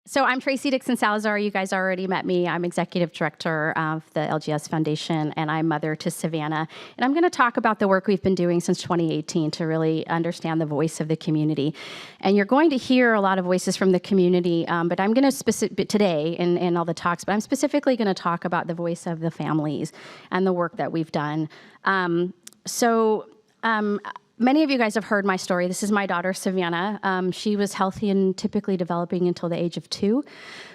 So I'm Tracy Dixon-Salazar. You guys already met me. I'm Executive Director of the LGS Foundation, and I'm mother to Savannah. And I'm going to talk about the work we've been doing since 2018 to really understand the voice of the community. And you're going to hear a lot of voices from the community, but I'm going to today in all the talks, but I'm specifically going to talk about the voice of the families and the work that we've done. Many of you guys have heard my story. This is my daughter, Savannah. She was healthy and typically developing until the age of 2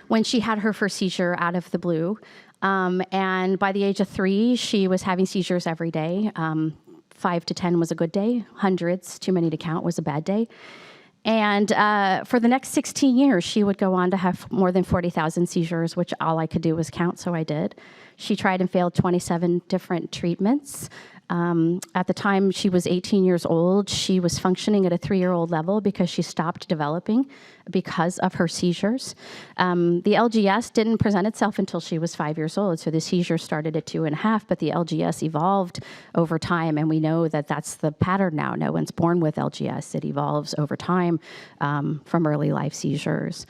when she had her first seizure out of the blue. And by the age of 3, she was having seizures every day. 5 to 10 was a good day. Hundreds, too many to count, was a bad day. And for the next 16 years, she would go on to have more than 40,000 seizures, which all I could do was count, so I did. She tried and failed 27 different treatments. At the time she was 18 years old, she was functioning at a 3-year-old level because she stopped developing because of her seizures. The LGS didn't present itself until she was 5 years old, so the seizures started at 2.5, but the LGS evolved over time, and we know that that's the pattern now. No one's born with LGS. It evolves over time from early life seizures.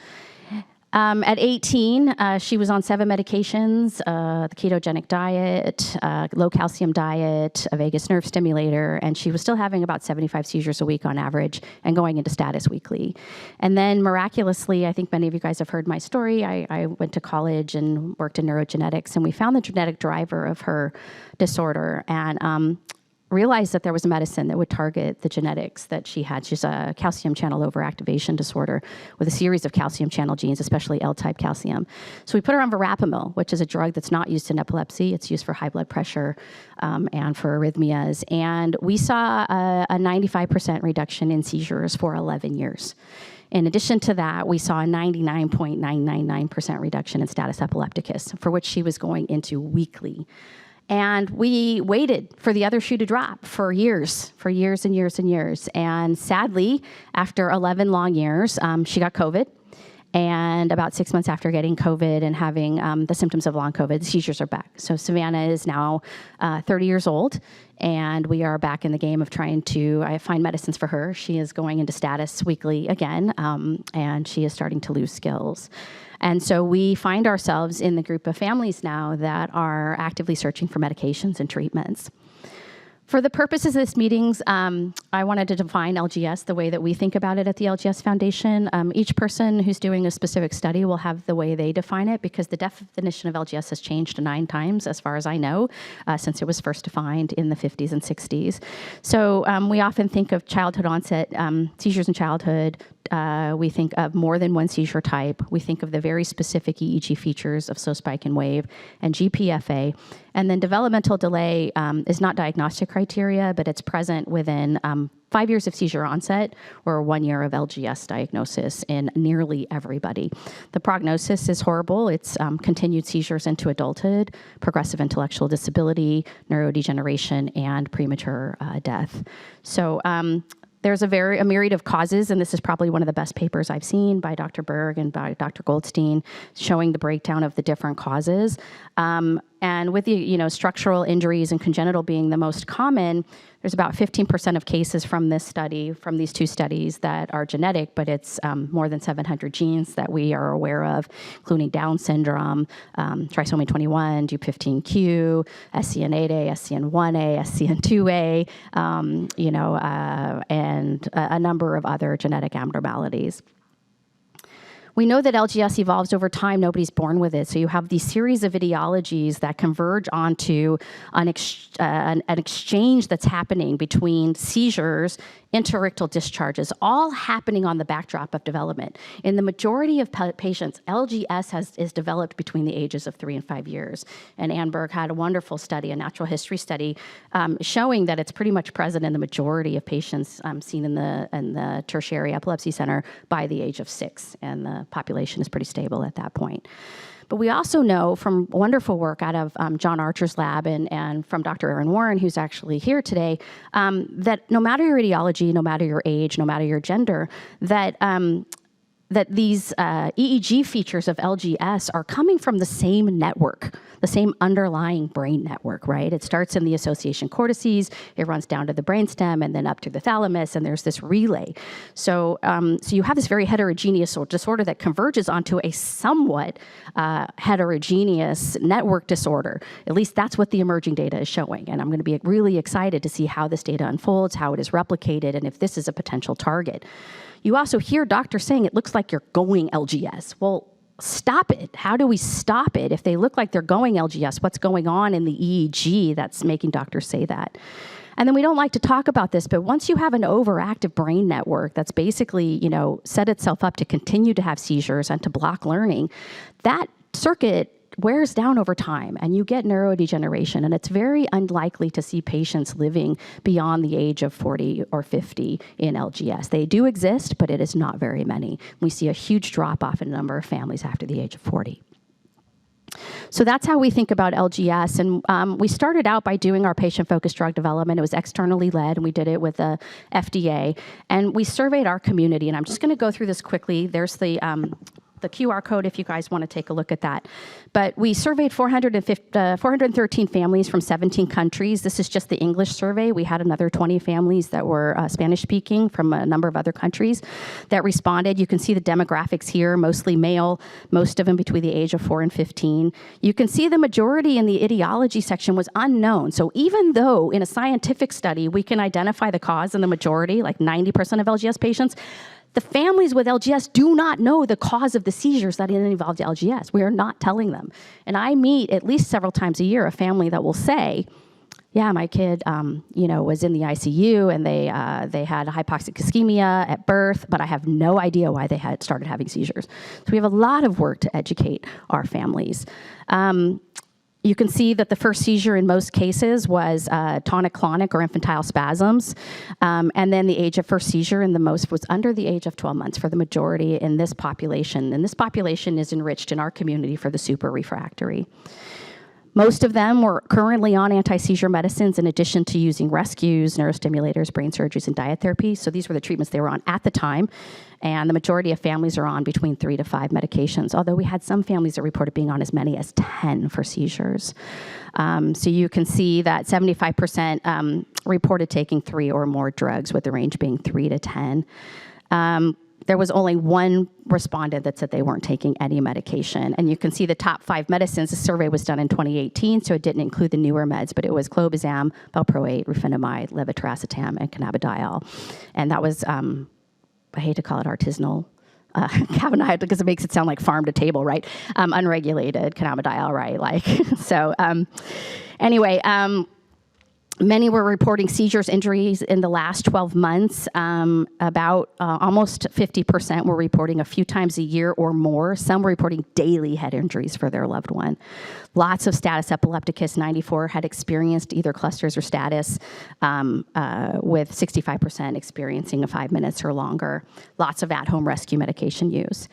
At 18, she was on 7 medications, the ketogenic diet, low calcium diet, a vagus nerve stimulator, and she was still having about 75 seizures a week on average and going into status weekly. And then miraculously, I think many of you guys have heard my story, I went to college and worked in neurogenetics, and we found the genetic driver of her disorder and realized that there was a medicine that would target the genetics that she had. She's a calcium channel overactivation disorder with a series of calcium channel genes, especially L-type calcium. So we put her on verapamil, which is a drug that's not used in epilepsy. It's used for high blood pressure and for arrhythmias. And we saw a 95% reduction in seizures for 11 years. In addition to that, we saw a 99.999% reduction in status epilepticus, for which she was going into weekly. And we waited for the other shoe to drop for years and years and years. And sadly, after 11 long years, she got COVID. And about 6 months after getting COVID and having the symptoms of long COVID, the seizures are back. So Savannah is now 30 years old, and we are back in the game of trying to find medicines for her. She is going into status weekly again, and she is starting to lose skills. And so we find ourselves in the group of families now that are actively searching for medications and treatments. For the purposes of this meetings, I wanted to define LGS the way that we think about it at the LGS Foundation. Each person who's doing a specific study will have the way they define it, because the definition of LGS has changed 9 times, as far as I know, since it was first defined in the 50s and 60s. So we often think of childhood onset seizures in childhood. We think of more than one seizure type. We think of the very specific EEG features of slow spike and wave and GPFA. And then developmental delay is not diagnostic criteria, but it's present within 5 years of seizure onset or 1 year of LGS diagnosis in nearly everybody. The prognosis is horrible. It's continued seizures into adulthood, progressive intellectual disability, neurodegeneration, and premature death. So there's a myriad of causes, and this is probably one of the best papers I've seen by Dr. Berg and by Dr. Goldstein, showing the breakdown of the different causes. And with the structural injuries and congenital being the most common, there's about 15% of cases from this study, from these 2 studies, that are genetic, but it's more than 700 genes that we are aware of, including Down syndrome, trisomy 21, G15q, SCN8A, SCN1A, SCN2A, and a number of other genetic abnormalities. We know that LGS evolves over time. Nobody's born with it. So you have these series of etiologies that converge onto an exchange that's happening between seizures, interictal discharges, all happening on the backdrop of development. In the majority of patients, LGS is developed between the ages of 3 and 5 years. And Ann Berg had a wonderful study, a natural history study, showing that it's pretty much present in the majority of patients seen in the tertiary epilepsy center by the age of 6. And the population is pretty stable at that point. But we also know from wonderful work out of John Archer's lab and from Dr. Erin Warren, who's actually here today, that no matter your etiology, no matter your age, no matter your gender, that that these EEG features of LGS are coming from the same network, the same underlying brain network, right? It starts in the association cortices, it runs down to the brainstem, and then up to the thalamus, and there's this relay. So, so you have this very heterogeneous disorder that converges onto a somewhat heterogeneous network disorder. At least that's what the emerging data is showing, and I'm going to be really excited to see how this data unfolds, how it is replicated, and if this is a potential target. You also hear doctors saying it looks like you're going LGS. Well, stop it. How do we stop it? If they look like they're going LGS, what's going on in the EEG that's making doctors say that? And then we don't like to talk about this, but once you have an overactive brain network that's basically, set itself up to continue to have seizures and to block learning, that circuit wears down over time and you get neurodegeneration, and it's very unlikely to see patients living beyond the age of 40 or 50 in LGS. They do exist, but it is not very many. We see a huge drop off in the number of families after the age of 40. So that's how we think about LGS, and we started out by doing our patient-focused drug development. It was externally led, and we did it with the FDA, and we surveyed our community, and I'm just going to go through this quickly. There's the QR code if you guys want to take a look at that. But we surveyed 413 families from 17 countries. This is just the English survey. We had another 20 families that were Spanish-speaking from a number of other countries that responded. You can see the demographics here, mostly male, most of them between the age of 4 and 15. You can see the majority in the etiology section was unknown. So even though in a scientific study we can identify the cause in the majority, like 90% of LGS patients, the families with LGS do not know the cause of the seizures that involved LGS. We are not telling them. And I meet at least several times a year a family that will say, yeah, my kid, was in the ICU and they had hypoxic ischemia at birth, but I have no idea why they had started having seizures. So we have a lot of work to educate our families. You can see that the first seizure in most cases was tonic-clonic or infantile spasms. And then the age of first seizure in the most was under the age of 12 months for the majority in this population. And this population is enriched in our community for the super refractory. Most of them were currently on anti-seizure medicines in addition to using rescues, neurostimulators, brain surgeries, and diet therapy. So these were the treatments they were on at the time. And the majority of families are on between 3 to 5 medications, although we had some families that reported being on as many as 10 for seizures. So you can see that 75% reported taking 3 or more drugs, with the range being 3 to 10. There was only one respondent that said they weren't taking any medication. And you can see the top 5 medicines. The survey was done in 2018, so it didn't include the newer meds, but it was clobazam, valproate, rufinamide, levetiracetam, and cannabidiol. And that was, I hate to call it artisanal cannabidiol because it makes it sound like farm to table, right? Unregulated cannabidiol, right? Anyway, many were reporting seizures, injuries in the last 12 months. About almost 50% were reporting a few times a year or more. Some were reporting daily head injuries for their loved one. Lots of status epilepticus, 94 had experienced either clusters or status, with 65% experiencing 5 minutes or longer. Lots of at-home rescue medication use.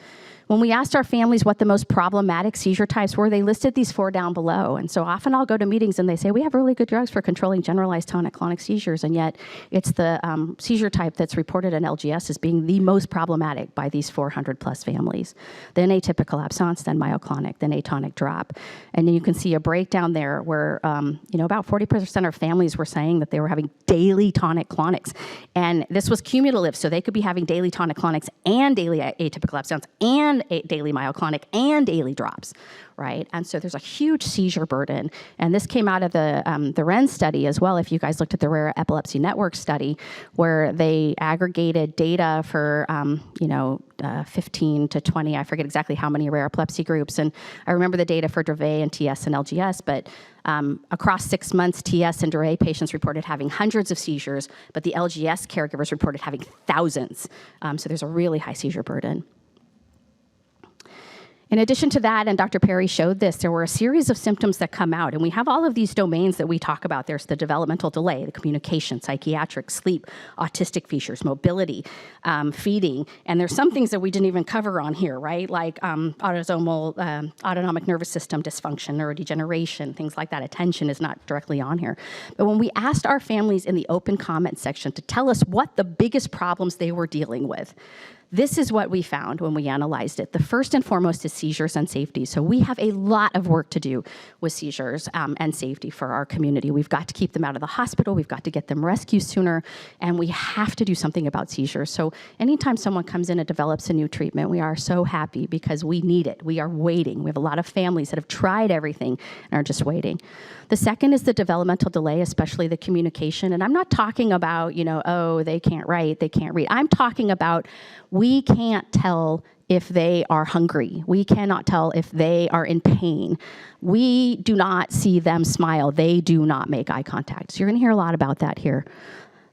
When we asked our families what the most problematic seizure types were, they listed these 4 down below. And so often I'll go to meetings and they say, we have really good drugs for controlling generalized tonic-clonic seizures, and yet it's the seizure type that's reported in LGS as being the most problematic by these 400 plus families. Then atypical absence, then myoclonic, then atonic drop. And then you can see a breakdown there where about 40% of families were saying that they were having daily tonic-clonics. And this was cumulative, so they could be having daily tonic-clonics and daily atypical absence and daily myoclonic and daily drops, right? And so there's a huge seizure burden. And this came out of the REN study as well. If you guys looked at the Rare Epilepsy Network study, where they aggregated data for 15 to 20, I forget exactly how many rare epilepsy groups. And I remember the data for Dravet and TS and LGS, but across 6 months, TS and Dravet patients reported having hundreds of seizures, but the LGS caregivers reported having thousands. So there's a really high seizure burden. In addition to that, and Dr. Perry showed this, there were a series of symptoms that come out, and we have all of these domains that we talk about. There's the developmental delay, the communication, psychiatric, sleep, autistic features, mobility, feeding, and there's some things that we didn't even cover on here, right? Like autosomal autonomic nervous system dysfunction, neurodegeneration, things like that. Attention is not directly on here. But when we asked our families in the open comment section to tell us what the biggest problems they were dealing with, This is what we found when we analyzed it. The first and foremost is seizures and safety. So we have a lot of work to do with seizures and safety for our community. We've got to keep them out of the hospital. We've got to get them rescued sooner. And we have to do something about seizures. So anytime someone comes in and develops a new treatment, we are so happy because we need it. We are waiting. We have a lot of families that have tried everything and are just waiting. The second is the developmental delay, especially the communication. And I'm not talking about, oh, they can't write, they can't read. I'm talking about we can't tell if they are hungry. We cannot tell if they are in pain. We do not see them smile. They do not make eye contact. So you're going to hear a lot about that here.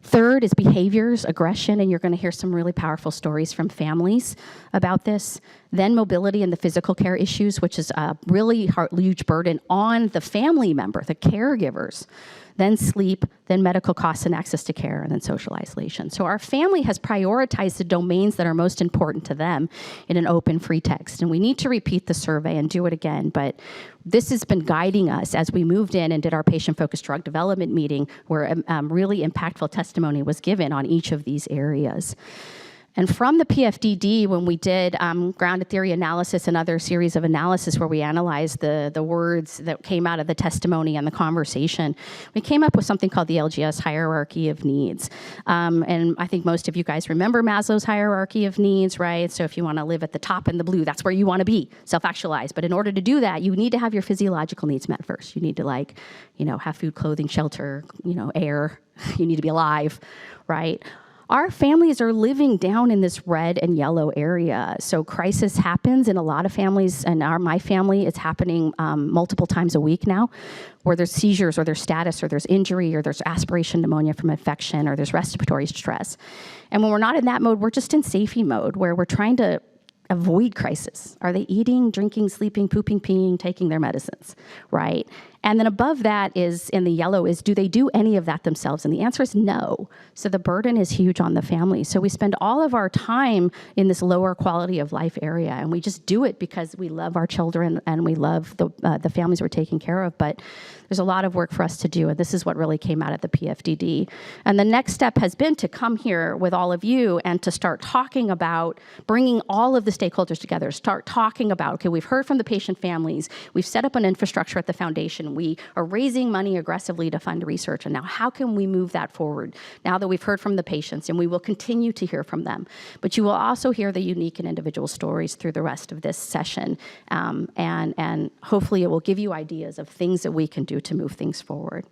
Third is behaviors, aggression, and you're going to hear some really powerful stories from families about this. Then mobility and the physical care issues, which is a really huge burden on the family member, the caregivers. Then sleep, then medical costs and access to care, and then social isolation. So our family has prioritized the domains that are most important to them in an open free text. And we need to repeat the survey and do it again, but this has been guiding us as we moved in and did our patient-focused drug development meeting where really impactful testimony was given on each of these areas. And from the PFDD, when we did grounded theory analysis and other series of analysis where we analyzed the words that came out of the testimony and the conversation, we came up with something called the LGS hierarchy of needs. And I think most of you guys remember Maslow's hierarchy of needs, right? So if you want to live at the top in the blue, that's where you want to be, self-actualized. But in order to do that, you need to have your physiological needs met first. You need to have food, clothing, shelter, air. You need to be alive, right? Our families are living down in this red and yellow area. So crisis happens in a lot of families, and my family, it's happening multiple times a week now, where there's seizures or there's status or there's injury or there's aspiration pneumonia from infection or there's respiratory stress. And when we're not in that mode, we're just in safety mode where we're trying to avoid crisis. Are they eating, drinking, sleeping, pooping, peeing, taking their medicines, right? And then above that is, in the yellow, is do they do any of that themselves? And the answer is no. So the burden is huge on the family. So we spend all of our time in this lower quality of life area, and we just do it because we love our children and we love the families we're taking care of. But there's a lot of work for us to do, and this is what really came out of the PFDD. And the next step has been to come here with all of you and to start talking about bringing all of the stakeholders together, start talking about, okay, we've heard from the patient families, we've set up an infrastructure at the foundation, we are raising money aggressively to fund research, and now how can we move that forward now that we've heard from the patients, and we will continue to hear from them. But you will also hear the unique and individual stories through the rest of this session, and hopefully it will give you ideas of things that we can do to move things forward.